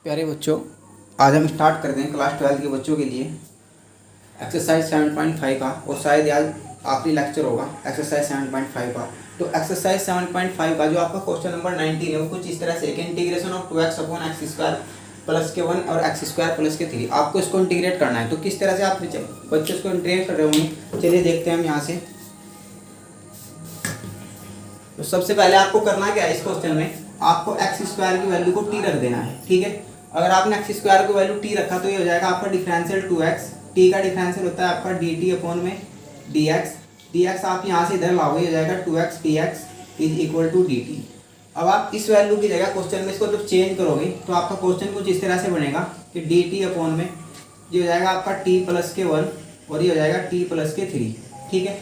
प्यारे बच्चों, आज हम स्टार्ट करते हैं क्लास 12 के बच्चों के लिए एक्सरसाइज 7.5 का। और शायद आज आखिरी लेक्चर होगा एक्सरसाइज 7.5 का। तो एक्सरसाइज 7.5 का जो आपका क्वेश्चन नंबर 19 है वो कुछ इस तरह से है कि integration of 2x upon x square plus के 1 और एक्स स्क्वायर प्लस के 3 आपको इसको इंटीग्रेट करना है। तो किस तरह से आप बच्चे इसको इंटीग्रेट कर रहे होंगे, चलिए देखते हैं हम यहाँ से। तो सबसे पहले आपको करना क्या है, इस क्वेश्चन में आपको एक्स स्क्वायर की वैल्यू को टी रख देना है। ठीक है, अगर आपने एक्स स्क्वायर को वैल्यू टी रखा तो ये हो जाएगा आपका डिफरेंशियल 2x। टी का डिफरेंशियल होता है आपका dt अपॉन में dx। dx आप यहाँ से इधर लाओगे, हो जाएगा 2x dx is equal to dt। अब आप इस वैल्यू की जगह क्वेश्चन में इसको जब चेंज करोगे तो आपका क्वेश्चन कुछ इस तरह से बनेगा कि dt अपॉन में ये हो जाएगा आपका t प्लस के 1 और ये हो जाएगा t प्लस के 3। ठीक है,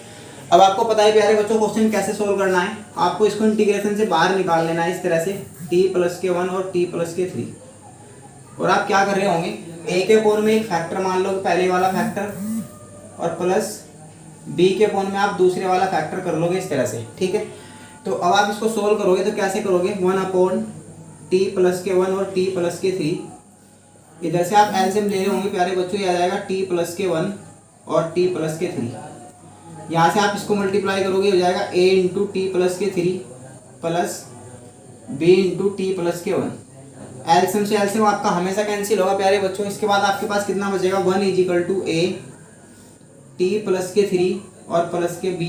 अब आपको पता है प्यारे बच्चों क्वेश्चन कैसे सोल्व करना है। आपको इसको इंटीग्रेशन से बाहर निकाल लेना है इस तरह से, t प्लस के 1 और t प्लस के 3। और आप क्या कर रहे होंगे, a के कोण में एक फैक्टर मान लो पहले वाला फैक्टर और प्लस b के कोण में आप दूसरे वाला फैक्टर कर लोगे इस तरह से। ठीक है, तो अब आप इसको सोल्व करोगे तो कैसे करोगे, 1 अपॉन टी प्लस के 1 और t प्लस के 3। इधर से आप एलसीएम ले रहे होंगे प्यारे बच्चों, ये आ जाएगा t प्लस के 1 और t प्लस के 3। यहाँ से आप इसको मल्टीप्लाई करोगे, हो जाएगा a into T plus k 3 plus b into T plus के 1। एलसीएम से एलसीएम आपका हमेशा कैंसिल होगा प्यारे बच्चों। इसके बाद आपके पास कितना बचेगा, 1 is equal to a t plus k 3 और प्लस के b,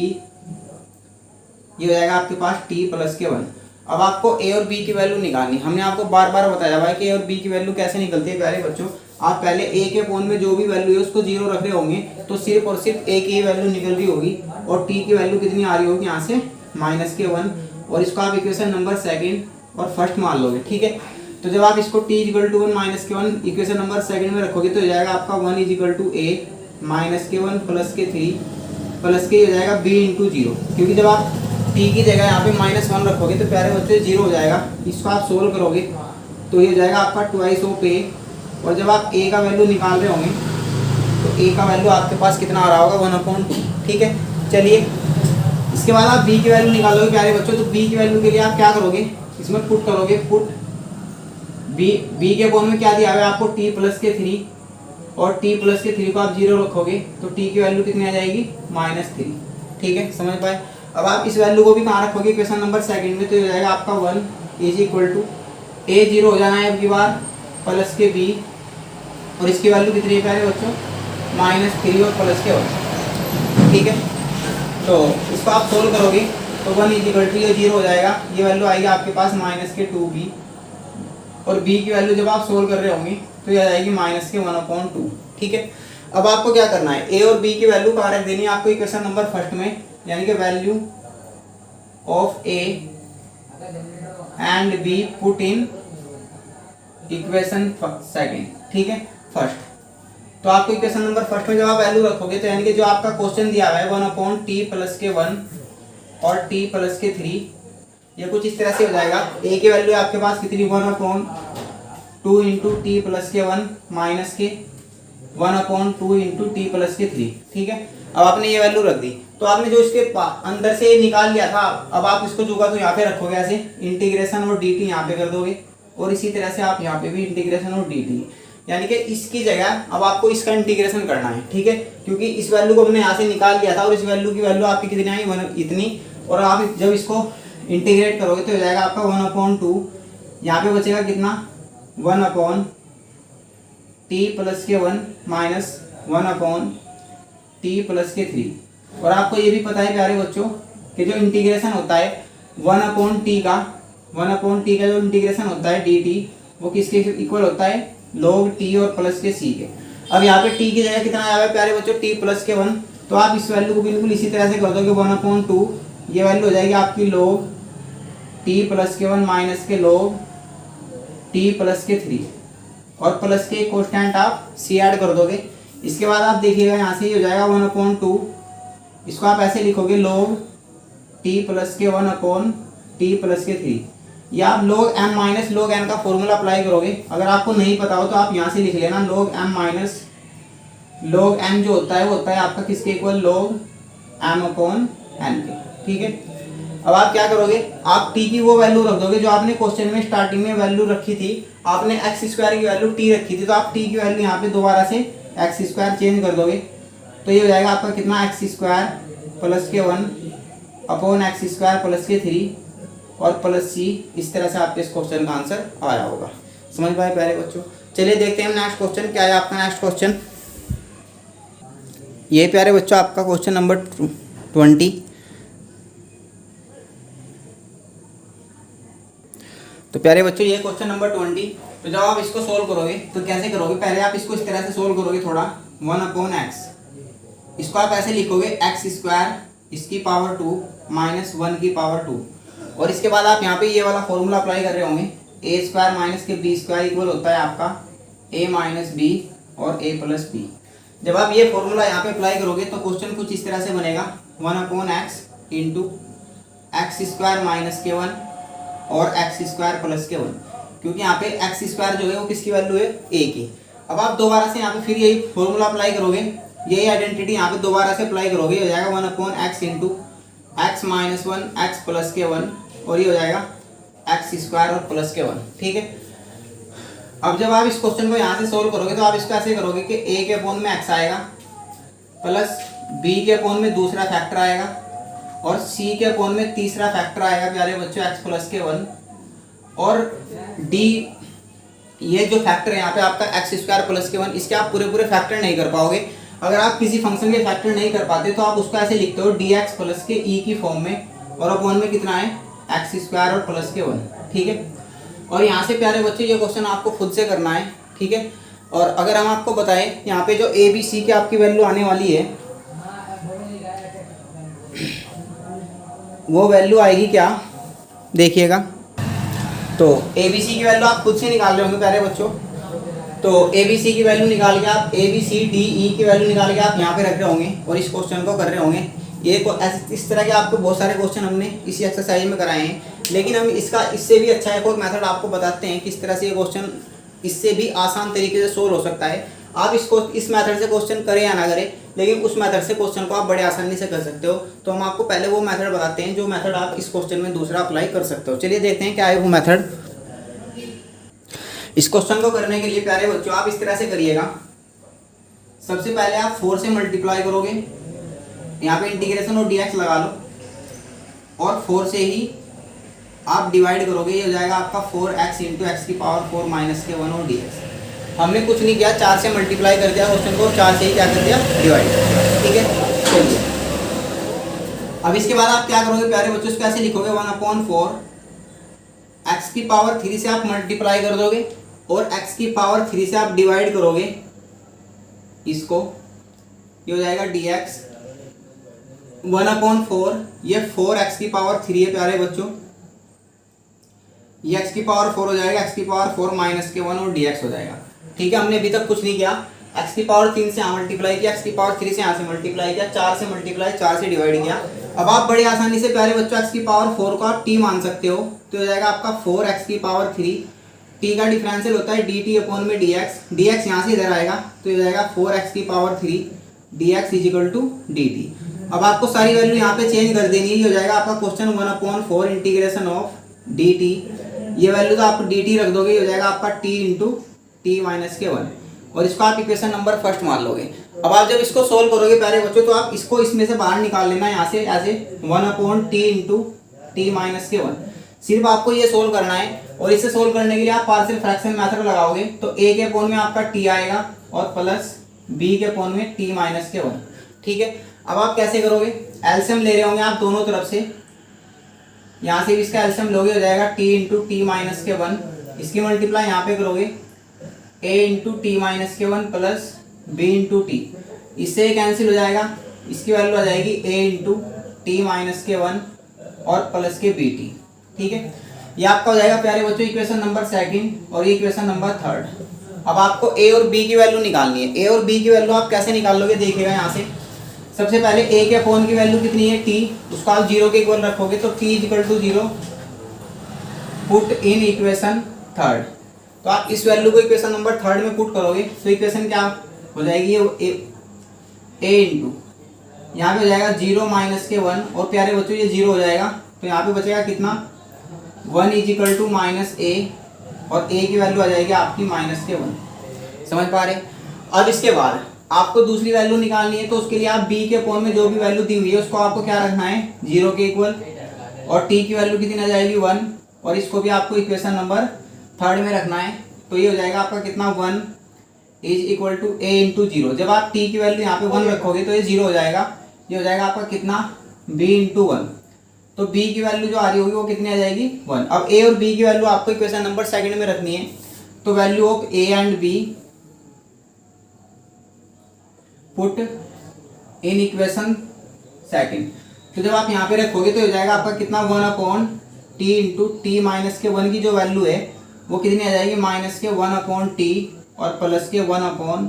ये हो जाएगा आपके पास t प्लस के 1। अब आपको a और b की वैल्यू निकालनी। हमने आपको बार बार बताया हुआ है कि a और b की वैल्यू कैसे निकलती है प्यारे बच्चों। आप पहले a के कोण में जो भी वैल्यू है उसको 0 रख रहे होंगे तो सिर्फ और सिर्फ a की वैल्यू निकल रही होगी और t की वैल्यू कितनी आ रही होगी, यहाँ से माइनस के 1। और इसको आप इक्वेशन नंबर सेकंड और फर्स्ट मान लोगे। ठीक है, तो जब आप इसको t equal to 1 minus k 1 equation number second में रखोगे तो हो जाएगा आपका 1 is equal to a minus k 1 plus k 3 plus के हो जाएगा b इंटू 0। क्योंकि जब आप t की जगह यहाँ पे -1 रखोगे तो प्यारे बच्चे 0 हो जाएगा। इसको आप सोल्व करोगे तो ये हो जाएगा आपका ट्वाइस ऑफ a। और जब आप a का वैल्यू निकाल रहे होंगे तो a का वैल्यू आपके पास कितना आ रहा होगा, 1/2। ठीक है, चलिए इसके बाद आप b की वैल्यू निकालोगे प्यारे बच्चों। तो b की वैल्यू के लिए आप क्या करोगे, इसमें पुट करोगे, पुट b के कोण में क्या दिया हुआ है आपको, t प्लस के 3 और t प्लस के 3 को आप 0 रखोगे तो t की वैल्यू कितनी आ जाएगी, -3। ठीक है, समझ पाए। अब आप इस वैल्यू को भी कहाँ रखोगे, क्वेश्चन नंबर सेकंड में, तो हो जाएगा आपका 1 इज इक्वल टू a 0 हो जाना है अब की बार प्लस के b और इसकी वैल्यू कितनी है प्यारे बच्चों, -3 और प्लस के 1। ठीक है, तो इसको आप सोल्व करोगे तो 1 इज इक्वल टू ये 0 हो जाएगा, ये वैल्यू आएगी आपके पास -2b और b की वैल्यू जब आप सोल्व कर रहे होंगे तो ये आ जाएगी -1/2। ठीक है, अब आपको क्या करना है, a और b की वैल्यू कहाँ रख देनी है आपको, इक्वेशन नंबर फर्स्ट में, यानी कि value of a and b put in equation second. ठीक है, फर्स्ट। तो आपको इक्वेशन नंबर फर्स्ट में जब आप वैल्यू रखोगे तो यानी कि जो आपका क्वेश्चन दिया हुआ है 1/t प्लस के 1 और t प्लस के 3, ये कुछ इस तरह से हो जाएगा। a की वैल्यू आपके पास कितनी, 1/2 इंटू टी प्लस के 1 माइनस के 1/2 इंटू टी प्लस के 3। ठीक है, अब आपने ये वैल्यू रख दी तो आपने जो इसके अंदर से निकाल लिया था, अब आप इसको जो तो यहाँ पे रखोगे ऐसे, इंटीग्रेशन और dt यहाँ पे कर दोगे और इसी तरह से आप यहाँ पे भी इंटीग्रेशन और dt, यानी कि इसकी जगह अब आपको इसका इंटीग्रेशन करना है। ठीक है, क्योंकि इस वैल्यू को हमने यहाँ से निकाल लिया था और इस वैल्यू की वैल्यू आपकी कितनी आई, इतनी। और आप जब इसको इंटीग्रेट करोगे तो हो जाएगा आपका 1/2, यहाँ पे बचेगा कितना, 1/t प्लस के 1 माइनस 1/t प्लस के 3। और आपको ये भी पता है प्यारे बच्चों कि जो इंटीग्रेशन होता है 1/t का जो इंटीग्रेशन होता है dt वो किसके इक्वल होता है, log t और प्लस के c के। अब यहाँ पे t की जगह कितना आया है प्यारे बच्चों, t प्लस के 1। तो आप इस वैल्यू को बिल्कुल इसी तरह से कर दोगे, 1/2 ये वैल्यू हो जाएगी आपकी log t प्लस के 1 माइनस के log t प्लस के 3 और प्लस के कॉन्स्टेंट आप c ऐड कर दोगे। इसके बाद आप देखिएगा यहाँ से ये हो जाएगा 1/2, इसको आप ऐसे लिखोगे log t प्लस के 1/t प्लस के 3, या आप log m minus log n का फॉर्मूला अप्लाई करोगे। अगर आपको नहीं पता हो तो आप यहाँ से लिख लेना log m minus log m जो होता है वो होता है आपका किसके इक्वल, log m/n के। ठीक है, अब आप क्या करोगे, आप टी की वो वैल्यू रख दोगे जो आपने क्वेश्चन में स्टार्टिंग में वैल्यू रखी थी। आपने एक्स स्क्वायर की वैल्यू टी रखी थी, तो आप टी की वैल्यू यहाँ पे दोबारा से एक्स स्क्वायर चेंज कर दोगे, तो ये हो जाएगा आपका कितना, एक्स स्क्वायर प्लस के 1 upon x square plus k 3 और प्लस सी। इस तरह से आपके इस क्वेश्चन का आंसर आया होगा। समझ पाए प्यारे बच्चों। चलिए देखते हैं नेक्स्ट क्वेश्चन क्या है आपका। नेक्स्ट क्वेश्चन ये प्यारे बच्चों आपका क्वेश्चन नंबर 20। तो प्यारे बच्चों ये क्वेश्चन नंबर 20। तो जब आप इसको सोल्व करोगे तो कैसे करोगे, पहले आप इसको इस तरह से सोल्व करोगे थोड़ा, 1 अपॉन एक्स, इसको आप ऐसे लिखोगे एक्स स्क्वायर इसकी पावर 2 माइनस 1 की पावर 2, और इसके बाद आप यहाँ पे ये वाला फॉर्मूला अप्लाई कर रहे होंगे, ए स्क्वायर माइनस के बी स्क्वायर इक्वल होता है आपका ए माइनस बी और ए प्लस बी। जब आप ये फॉर्मूला यहाँ पे अप्लाई करोगे तो क्वेश्चन कुछ इस तरह से बनेगा, 1 upon x into x square minus k 1 और एक्स स्क्वायर प्लस के 1, क्योंकि यहाँ पे एक्स स्क्वायर जो है वो किसकी वैल्यू है, ए की। अब आप दोबारा से यहाँ पे फिर यही फॉर्मूला अप्लाई करोगे, यही आइडेंटिटी यहाँ पे दोबारा से अप्लाई करोगे, हो जाएगा 1 upon x into x minus 1 x plus के 1 और ये हो जाएगा एक्स स्क्वायर और प्लस के 1। ठीक है। अब जब आप इस क्वेश्चन को यहाँ से सोल्व करोगे तो आप इसको ऐसे करोगे कि ए के अपॉन में एक्स आएगा प्लस बी के अपॉन में दूसरा फैक्टर आएगा और सी के अपॉन में तीसरा फैक्टर आएगा प्यारे बच्चों एक्स प्लस के 1, और डी ये जो फैक्टर है यहाँ पे आपका एक्स स्क्वायर प्लस के 1, इसके आप पूरे पूरे फैक्टर नहीं कर पाओगे। अगर आप किसी फंक्शन के फैक्टर नहीं कर पाते तो आप उसको ऐसे लिखते हो डी एक्स प्लस के ई की फॉर्म में, और अपॉन में कितना है एक्स स्क्वायर और प्लस के 1। ठीक है। और यहाँ से प्यारे बच्चों ये क्वेश्चन आपको खुद से करना है। ठीक है। और अगर हम आपको बताएं यहाँ पे जो ए बी सी की आपकी वैल्यू आने वाली है वो वैल्यू आएगी क्या, देखिएगा। तो ए बी सी की वैल्यू आप खुद से निकाल रहे होंगे प्यारे बच्चों। तो ए बी सी की वैल्यू निकाल के आप A B C D E की वैल्यू निकाल के आप यहाँ पे रख रहे होंगे और इस क्वेश्चन को कर रहे होंगे। ये इस तरह के आपको बहुत सारे क्वेश्चन हमने इसी एक्सरसाइज में कराए हैं, लेकिन हम इससे भी अच्छा एक और मेथड आपको बताते हैं किस तरह से ये क्वेश्चन इससे भी आसान तरीके से सोल्व हो सकता है। आप इस मेथड से क्वेश्चन करें या ना करें, लेकिन उस मेथड से क्वेश्चन को आप बड़े आसानी से कर सकते हो। तो हम आपको पहले वो मेथड बताते हैं जो मेथड आप इस क्वेश्चन में दूसरा अप्लाई कर सकते हो। चलिए देखते हैं क्या है वो मेथड। इस क्वेश्चन को करने के लिए प्यारे बच्चों आप इस तरह से करिएगा। सबसे पहले आप 4 से मल्टीप्लाई करोगे, यहाँ पे इंटीग्रेशन और dx लगा लो, और 4 से ही आप डिवाइड करोगे, ये हो जाएगा आपका 4x इंटू एक्स की पावर 4 माइनस के 1 और dx। हमने कुछ नहीं किया, 4 से मल्टीप्लाई कर दिया क्वेश्चन को, 4 से ही क्या कर दिया, डिवाइड। ठीक है। चलिए अब इसके बाद आप क्या करोगे प्यारे बच्चों, इसको ऐसे लिखोगे 1 अपॉन 4 एक्स की पावर 3 से आप मल्टीप्लाई कर दोगे और x की पावर 3 से आप डिवाइड करोगे इसको, ये हो जाएगा dx 1 अपॉन 4, ये 4x की पावर 3 है प्यारे बच्चों, ये x की पावर 4 हो जाएगा, x की पावर 4 माइनस के 1 और dx हो जाएगा। ठीक है। हमने अभी तक कुछ नहीं किया, x की पावर 3 से यहाँ मल्टीप्लाई किया, x की पावर 3 से यहाँ से मल्टीप्लाई किया, 4 से मल्टीप्लाई 4 से डिवाइड किया। अब आप बड़ी आसानी से प्यारे बच्चों x की पावर 4 को आप t मान सकते हो, तो हो जाएगा आपका 4x की पावर 3, t का डिफरेंशियल होता है dt अपॉन में dx यहाँ से इधर आएगा, तो हो जाएगा 4x की power 3 dx is equal to dt। अब आपको सारी वैल्यू यहाँ पे चेंज कर देनी है, ये हो जाएगा आपका question 1 upon 4 integration of dt, ये वैल्यू तो आप dt रख दोगे, ये हो जाएगा आपका t into T minus k 1, और इसको आप इक्वेशन नंबर फर्स्ट मान लोगे। अब आप जब इसको सोल्व करोगे प्यारे बच्चों तो आप इसको इसमें से बाहर निकाल लेना, यहाँ से ऐसे 1 upon T into T minus k 1। सिर्फ आपको ये सोल्व करना है, और इसे सोल्व करने के लिए आप पार्शियल फ्रैक्शन मेथड लगाओगे, तो a के अपॉन में आपका t आएगा और प्लस b के अपॉन में t माइनस के 1। ठीक है। अब आप कैसे करोगे, एलसीएम ले रहे होंगे आप दोनों तरफ से, यहाँ से भी इसका एलसीएम लोगे, हो जाएगा t into T minus k 1, इसकी मल्टीप्लाई यहाँ पे करोगे a into T minus k 1 plus b into T, इससे कैंसिल हो जाएगा, इसकी वैल्यू आ जाएगी a into T minus k 1 और प्लस के बी टी। ठीक है। ये आपका हो जाएगा प्यारे बच्चों इक्वेशन नंबर 2 और ये इक्वेशन नंबर 3। अब आपको a और b की वैल्यू निकालनी है। a और b की वैल्यू आप कैसे निकाल लोगे, देखिएगा यहाँ से। सबसे पहले a के अपॉन की वैल्यू कितनी है, t, उसको आप 0 के इक्वल रखोगे, तो t is equal to 0, put in equation 3। तो आप इस वैल्यू को इक्वेशन नंबर 3 में पुट करोगे, तो इक्वेशन क्या हो जाएगी, a इंटू यहाँ पे हो जाएगा 0 माइनस के 1, और प्यारे बच्चों ये 0 हो जाएगा, तो यहाँ पे बचेगा कितना 1 इज इक्वल टू माइनस ए, और ए की वैल्यू आ जाएगी आपकी माइनस के 1। समझ पा रहे। अब इसके बाद आपको दूसरी वैल्यू निकालनी है, तो उसके लिए आप b के अपॉन में जो भी वैल्यू दी हुई है उसको आपको क्या रखना है 0 के इक्वल, और t की वैल्यू कितनी आ जाएगी 1, और इसको भी आपको इक्वेशन नंबर 3 में रखना है। तो ये हो जाएगा आपका कितना 1 is equal to a into 0। जब आप t की वैल्यू यहाँ पे 1 रखोगे तो ये 0 हो जाएगा, ये हो जाएगा आपका कितना b इंटू 1। तो b की वैल्यू जो आ रही होगी वो कितनी आ जाएगी 1। अब a और b की वैल्यू आपको इक्वेशन नंबर 2 में रखनी है। तो value of a and b put in equation 2। तो जब आप यहाँ पे रखोगे तो हो जाएगा आपका कितना 1 upon T into T minus k 1 की जो वैल्यू है वो कितनी आ जाएगी माइनस के 1 अपॉन टी और प्लस के 1 अपॉन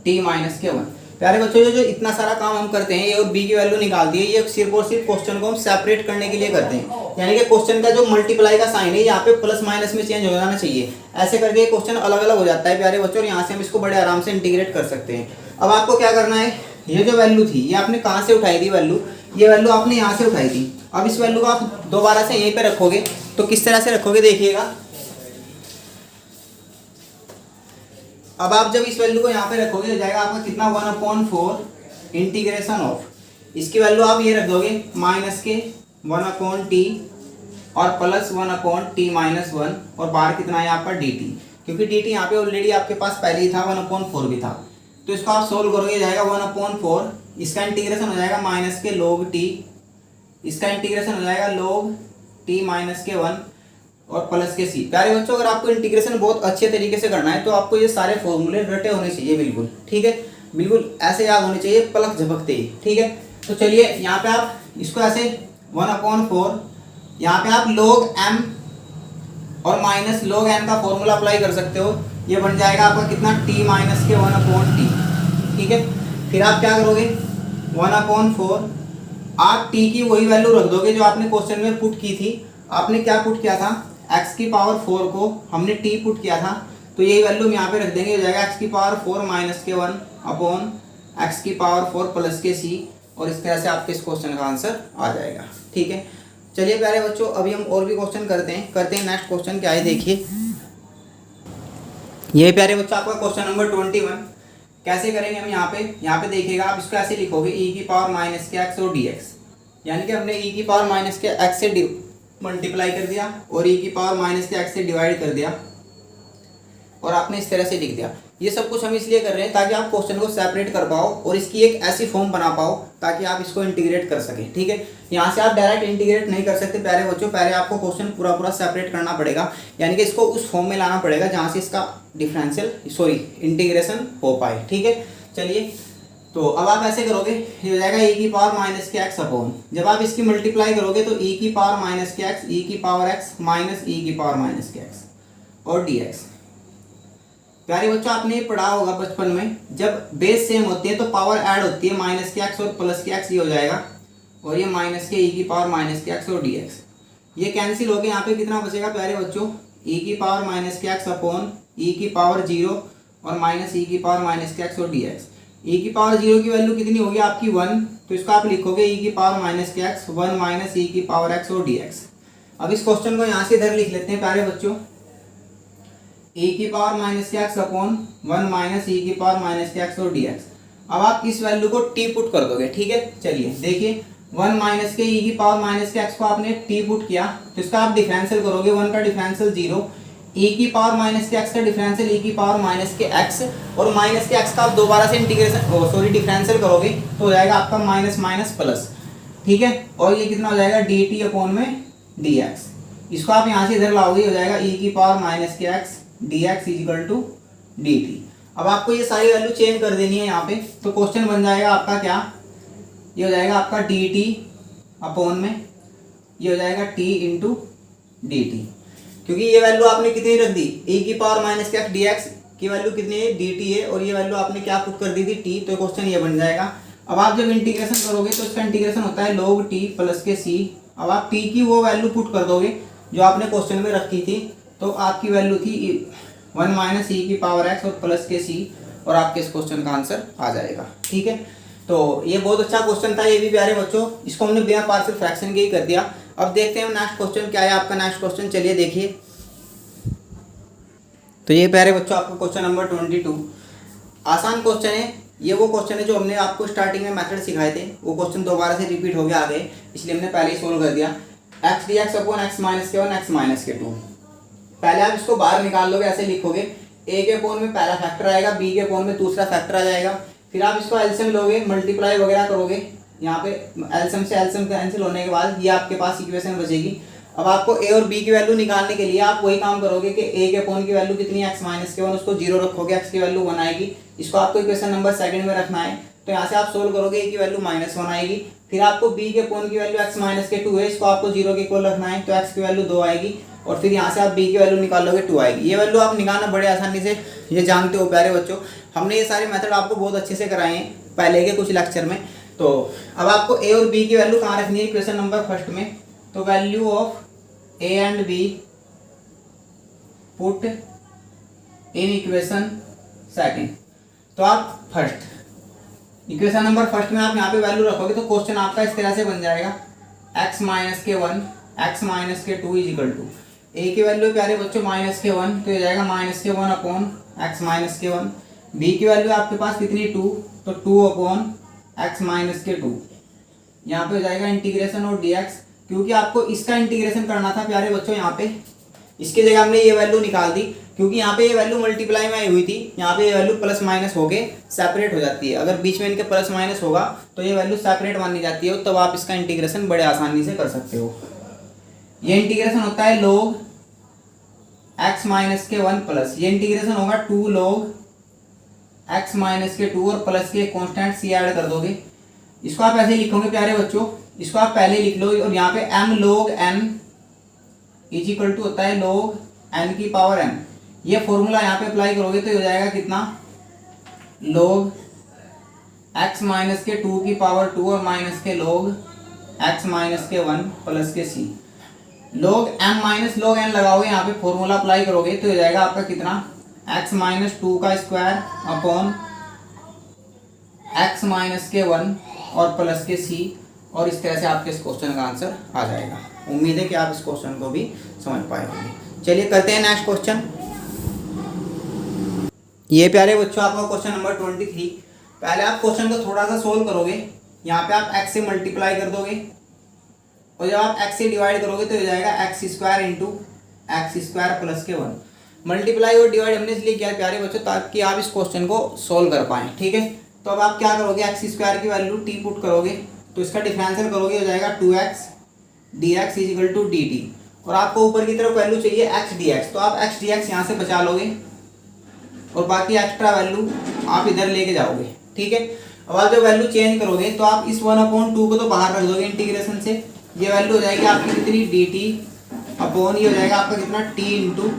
टी माइनस के 1। प्यारे बच्चों जो इतना सारा काम हम करते हैं, ए और बी की वैल्यू निकालती है, ये सिर्फ और सिर्फ क्वेश्चन को हम सेपरेट करने के लिए करते हैं। यानी कि क्वेश्चन का जो मल्टीप्लाई का साइन है यहाँ पे प्लस माइनस में चेंज हो जाना चाहिए। ऐसे करके क्वेश्चन अलग अलग हो जाता है प्यारे बच्चों, और यहाँ से हम इसको बड़े आराम से इंटीग्रेट कर सकते हैं। अब आपको क्या करना है, ये जो वैल्यू थी ये आपने कहाँ से उठाई थी वैल्यू, ये वैल्यू आपने यहाँ से उठाई थी। अब इस वैल्यू को आप दोबारा से यहीं पे रखोगे, तो किस तरह से रखोगे देखिएगा। अब आप जब इस वैल्यू को यहाँ पे रखोगे हो जाएगा आपका कितना 1/4 इंटीग्रेशन ऑफ, इसकी वैल्यू आप ये रख दोगे माइनस के 1/t और प्लस 1/t माइनस 1, और बाहर कितना है आपका dt, क्योंकि dt यहाँ पे ऑलरेडी आपके पास पहले ही था 1/4 भी था। तो इसको आप सोल्व करोगे जाएगा 1/4, इसका इंटीग्रेशन हो जाएगा माइनस के log t, इसका इंटीग्रेशन हो जाएगा log t माइनस के 1 और प्लस के c। प्यारे बच्चों अगर आपको इंटीग्रेशन बहुत अच्छे तरीके से करना है तो आपको ये सारे फॉर्मूले रटे होने चाहिए बिल्कुल, ठीक है, बिल्कुल ऐसे याद होने चाहिए पलक झपकते ही, ठीक है। तो चलिए यहाँ पे आप इसको ऐसे 1/4, यहाँ पे आप log m और माइनस log n का फॉर्मूला अप्लाई कर सकते हो। ये बन जाएगा आपका कितना t माइनस के 1/t, ठीक है। फिर आप क्या करोगे 1/4, आप t की वही वैल्यू रख दोगे जो आपने क्वेश्चन में पुट की थी। आपने क्या पुट किया था, x की पावर 4 को हमने t पुट किया था, तो यही वैल्यू हम यहाँ पे रख देंगे, हो जाएगा x की power 4 minus k 1 upon x की पावर 4 प्लस के c, और इस तरह से आपके इस क्वेश्चन का आंसर आ जाएगा, ठीक है। चलिए प्यारे बच्चों अभी हम और भी क्वेश्चन करते हैं नेक्स्ट क्वेश्चन क्या है देखिए। ये प्यारे बच्चों आपका क्वेश्चन नंबर 21। कैसे करेंगे हम यहाँ पे देखिएगा, आप इसको ऐसे लिखोगे e की पावर माइनस के x और dx, यानी कि हमने e की पावर माइनस के x से मल्टीप्लाई कर दिया और e की पावर माइनस के x से डिवाइड कर दिया, और आपने इस तरह से लिख दिया। ये सब कुछ हम इसलिए कर रहे हैं ताकि आप क्वेश्चन को सेपरेट कर पाओ और इसकी एक ऐसी फॉर्म बना पाओ ताकि आप इसको इंटीग्रेट कर सकें, ठीक है। यहाँ से आप डायरेक्ट इंटीग्रेट नहीं कर सकते प्यारे बच्चों, पहले आपको क्वेश्चन पूरा सेपरेट करना पड़ेगा, यानी कि इसको उस फॉर्म में लाना पड़ेगा जहाँ से इसका इंटीग्रेशन हो पाए, ठीक है। चलिए तो अब आप ऐसे करोगे, ये हो जाएगा e की पावर माइनस के x अपॉन, जब आप इसकी मल्टीप्लाई करोगे तो e की पावर माइनस के x, e की पावर x माइनस e की पावर माइनस के x और dx। प्यारे बच्चों आपने ये पढ़ा होगा बचपन में, जब बेस सेम होती है तो पावर ऐड होती है, माइनस के x और प्लस के x ये हो जाएगा, और ये माइनस के e की पावर माइनस के x और dx। ये कैंसिल होकर यहाँ पे कितना बचेगा प्यारे बच्चों, e की पावर माइनस के x अपॉन e की पावर 0 और माइनस e की पावर माइनस के x और dx। e की पावर 0 की वैल्यू कितनी होगी आपकी 1, तो इसको आप लिखोगे e की पावर माइनस के x 1 माइनस e की पावर x और dx। अब इस क्वेश्चन को यहाँ से इधर लिख लेते हैं प्यारे बच्चों, e की पावर माइनस के x अपॉन 1 माइनस e की पावर माइनस के x और dx। अब आप इस वैल्यू को t पुट कर दोगे, ठीक है। चलिए देखिए 1 माइनस के e की पावर माइनस के x को आपने t पुट किया, तो इसका आप डिफरेंशियल करोगे, 1 का डिफरेंशियल 0, e की पावर माइनस के x का डिफरेंशियल e की पावर माइनस के x, और माइनस के x का आप दोबारा से डिफरेंशियल करोगे तो हो जाएगा आपका माइनस माइनस प्लस, ठीक है। और ये कितना हो जाएगा dt अपॉन में dx। इसको आप यहाँ से इधर लाओगे, हो जाएगा e की पावर माइनस के x dx equal to dt। अब आपको ये सारी वैल्यू चेंज कर देनी है यहाँ पे, तो क्वेश्चन बन जाएगा आपका क्या, ये हो जाएगा आपका dt अपॉन में ये हो जाएगा t इंटू dt, क्योंकि ये वैल्यू आपने कितनी रख दी, e की पावर माइनस के x dx की वैल्यू कितनी है dt है, और ये वैल्यू आपने क्या पुट कर दी थी t, तो क्वेश्चन ये बन जाएगा। अब आप जब इंटीग्रेशन करोगे तो इसका इंटीग्रेशन होता है log t प्लस के c। अब आप t की वो वैल्यू पुट कर दोगे जो आपने क्वेश्चन में रखी थी, तो आपकी वैल्यू थी 1 माइनस e की पावर x और प्लस के c, और आपके इस क्वेश्चन का आंसर आ जाएगा, ठीक है। तो ये बहुत अच्छा क्वेश्चन था ये भी प्यारे बच्चों, इसको हमने बिना पार्शियल फ्रैक्शन के ही कर दिया। अब देखते हैं नेक्स्ट क्वेश्चन क्या है आपका। नेक्स्ट क्वेश्चन चलिए देखिए। तो ये प्यारे बच्चों आपका क्वेश्चन नंबर 22 आसान क्वेश्चन है। ये वो क्वेश्चन है जो हमने आपको स्टार्टिंग में मेथड सिखाए थे, वो क्वेश्चन दोबारा से रिपीट हो गया आगे, इसलिए हमने पहले ही सोल्व कर दिया। X D x upon x minus k 1 x minus के 2। पहले आप इसको बाहर निकाल लोगे, ऐसे लिखोगे ए के अपॉन में पहला फैक्टर आएगा, बी के अपॉन में दूसरा फैक्टर आ जाएगा। फिर आप इसको एलसीएम लोगे, मल्टीप्लाई वगैरह करोगे, यहाँ पे एलसीएम से एलसीएम कैंसिल होने के बाद ये आपके पास इक्वेशन बचेगी। अब आपको ए और बी की वैल्यू निकालने के लिए आप वही काम करोगे कि ए के अपॉन की वैल्यू कितनी है एक्स माइनस के 1, उसको 0 रखोगे, एक्स की वैल्यू 1 आएगी, इसको आपको इक्वेशन नंबर सेकंड में रखना है। तो यहाँ से आप सोल्व करोगे, ए की वैल्यू -1 आएगी। फिर आपको बी के अपॉन की वैल्यू एक्स माइनस के 2 है, इसको आपको 0 के इक्वल रखना है, तो एक्स की वैल्यू 2 आएगी। और फिर यहाँ से आप बी की वैल्यू निकालोगे 2 आएगी। ये वैल्यू आप निकालना बड़े आसानी से ये जानते हो प्यारे बच्चों, हमने ये सारे मेथड आपको बहुत अच्छे से कराए हैं पहले के कुछ लेक्चर में। तो अब आपको ए और बी की वैल्यू कहाँ रखनी है इक्वेशन नंबर फर्स्ट में, तो value of A and B put in equation second. तो आप फर्स्ट इक्वेशन नंबर फर्स्ट में आप यहाँ पे वैल्यू रखोगे तो क्वेश्चन आपका इस तरह से बन जाएगा x minus k 1 x minus के 2 इज इक्वल टू ए की वैल्यू प्यारे बच्चों माइनस के 1, तो ये जाएगा minus k 1 upon x minus k 1। B की वैल्यू आपके पास कितनी 2, तो 2 अपॉन एक्स माइनस के 2। यहाँ पे हो जाएगा इंटीग्रेशन और dx, क्योंकि आपको इसका इंटीग्रेशन करना था प्यारे बच्चों, यहाँ पे इसकी जगह हमने ये वैल्यू निकाल दी, क्योंकि यहाँ पे ये वैल्यू मल्टीप्लाई में आई हुई थी, यहाँ पे ये वैल्यू प्लस माइनस होके सेपरेट हो जाती है। अगर बीच में इनके प्लस माइनस होगा तो ये वैल्यू सेपरेट मानी जाती है, तब आप इसका इंटीग्रेशन बड़े आसानी से कर सकते हो। ये इंटीग्रेशन होता है log x minus k 1 plus, ये इंटीग्रेशन होगा 2 log x माइनस के 2 और प्लस के कॉन्स्टेंट c ऐड कर दोगे। इसको आप ऐसे लिखोगे प्यारे बच्चों, इसको आप पहले लिख लो, और यहाँ पे m log n is equal to होता है log n की पावर n। ये फॉर्मूला यहाँ पे अप्लाई करोगे तो हो जाएगा कितना, log x माइनस के 2 की पावर 2 और माइनस के log x minus k 1 plus के c। log m minus log n लगाओगे, यहाँ पे फॉर्मूला अप्लाई करोगे तो हो जाएगा आपका कितना, x माइनस 2 का square upon x minus k 1 और प्लस के c। और इस तरह से आपके इस क्वेश्चन का आंसर आ जाएगा। उम्मीद है कि आप इस क्वेश्चन को भी समझ पाए होंगे। चलिए करते हैं नेक्स्ट क्वेश्चन। ये प्यारे बच्चों आपका क्वेश्चन नंबर 23। पहले आप क्वेश्चन को थोड़ा सा सोल्व करोगे, यहाँ पे आप x से मल्टीप्लाई कर दोगे, और जब आप x से डिवाइड करोगे तो हो जाएगा x square into x square plus के 1। मल्टीप्लाई और डिवाइड हमने इसलिए किया प्यारे बच्चों ताकि आप इस क्वेश्चन को सोल्व कर पाएँ, ठीक है। तो अब आप क्या करोगे, एक्स स्क्वायर की वैल्यू t पुट करोगे, तो इसका डिफरेंशियल करोगे हो जाएगा 2x dx is equal to dt। और आपको ऊपर की तरफ वैल्यू चाहिए x dx, तो आप x dx यहाँ से बचा लोगे और बाकी एक्स्ट्रा वैल्यू आप इधर लेके जाओगे, ठीक है। अब आप जब वैल्यू चेंज करोगे तो आप इस 1/2 को तो बाहर रख दोगे इंटीग्रेशन से, ये वैल्यू हो जाएगी आपकी कितनी dt अपॉन ये हो जाएगा आपका कितना t इंटू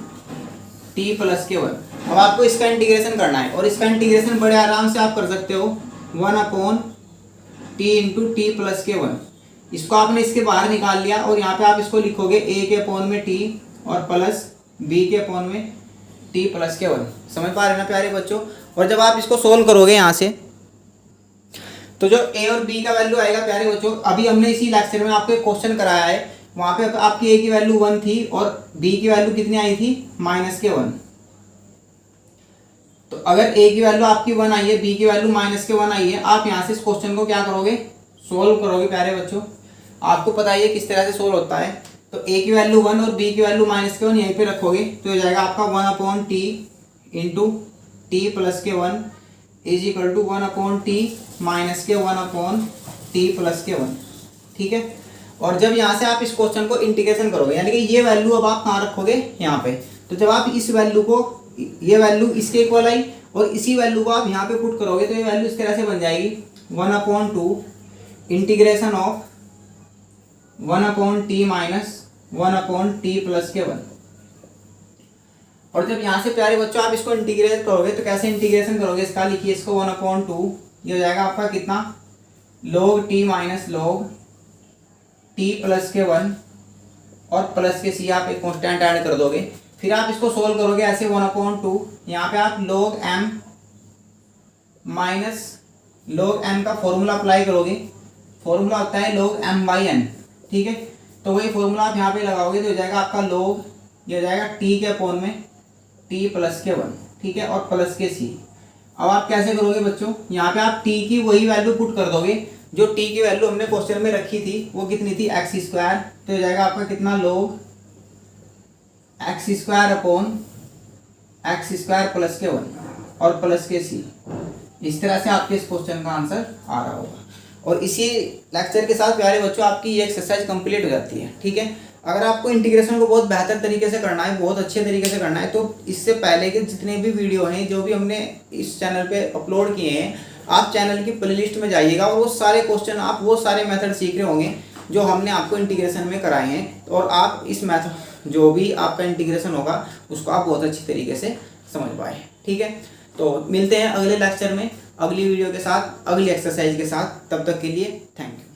टी प्लस के 1। अब आपको इसका इंटीग्रेशन करना है, और इसका इंटीग्रेशन बड़े आराम से आप कर सकते हो 1/t इंटू टी प्लस के 1। इसको आपने इसके बाहर निकाल लिया, और यहाँ पे आप इसको लिखोगे a के अपॉन में t और प्लस b के अपॉन में t प्लस के 1। समझ पा रहे ना प्यारे बच्चों। और जब आप इसको सोल्व करोगे यहाँ से, तो जो a और b का वैल्यू आएगा प्यारे बच्चों, अभी हमने इसी लेक्चर में आपको एक क्वेश्चन कराया है, वहाँ पे आपकी a की वैल्यू 1 थी और b की वैल्यू कितनी आई थी, -1। तो अगर a की वैल्यू आपकी 1 आई है, b की वैल्यू -1 आई है, आप यहाँ से इस क्वेश्चन को क्या करोगे, सोल्व करोगे प्यारे बच्चों। आपको पता ही है किस तरह से सोल्व होता है। तो a की वैल्यू 1 और b की वैल्यू -1 यहीं पे रखोगे तो हो जाएगा आपका 1/t इंटू टी प्लस के 1 is equal to 1/t minus के 1/t प्लस के 1, ठीक है। और जब यहाँ से आप इस क्वेश्चन को इंटीग्रेशन करोगे, यानी कि ये वैल्यू अब आप कहाँ रखोगे, यहाँ पे। तो जब आप इस वैल्यू को, ये वैल्यू इसके इक्वल आई और इसी वैल्यू को आप यहाँ पे पुट करोगे तो ये वैल्यू इस तरह से बन जाएगी 1/2 integration of 1/t minus 1/t plus के 1। और जब यहाँ से प्यारे बच्चों आप इसको इंटीग्रेट करोगे तो कैसे इंटीग्रेशन करोगे इसका, लिखिए इसको 1/2, ये हो जाएगा आपका कितना, log t minus log t plus के 1 और प्लस के c आप एक कॉन्स्टेंट ऐड कर दोगे। फिर आप इसको सोल्व करोगे ऐसे 1/2, यहाँ पे आप log m minus log m का फॉर्मूला अप्लाई करोगे, फॉर्मूला होता है log m/n, ठीक है। तो वही फॉर्मूला आप यहाँ पे लगाओगे तो हो जाएगा आपका log, ये हो जाएगा टी के अपॉन में टी प्लस के 1, ठीक है, और प्लस के सी। अब आप कैसे करोगे बच्चों, यहाँ पे आप टी की वही वैल्यू पुट कर दोगे जो टी की वैल्यू हमने क्वेश्चन में रखी थी, वो कितनी थी एक्स स्क्वायर, तो हो जाएगा आपका कितना log x square upon x square plus के 1 और प्लस के सी। इस तरह से आपके इस क्वेश्चन का आंसर आ रहा होगा। और इसी लेक्चर के साथ प्यारे बच्चों आपकी ये एक्सरसाइज कंप्लीट हो जाती है, ठीक है। अगर आपको इंटीग्रेशन को बहुत बेहतर तरीके से करना है, बहुत अच्छे तरीके से करना है, तो इससे पहले के जितने भी वीडियो हैं जो भी हमने इस चैनल पे अपलोड किए हैं, आप चैनल की प्लेलिस्ट में जाइएगा और वो सारे क्वेश्चन, आप वो सारे मेथड सीख रहे होंगे जो हमने आपको इंटीग्रेशन में कराए हैं। और आप इस मेथड जो भी आपका इंटीग्रेशन होगा उसको आप बहुत अच्छी तरीके से समझ पाए, ठीक है। तो मिलते हैं अगले लेक्चर में अगली वीडियो के साथ, अगली एक्सरसाइज के साथ। तब तक के लिए थैंक यू।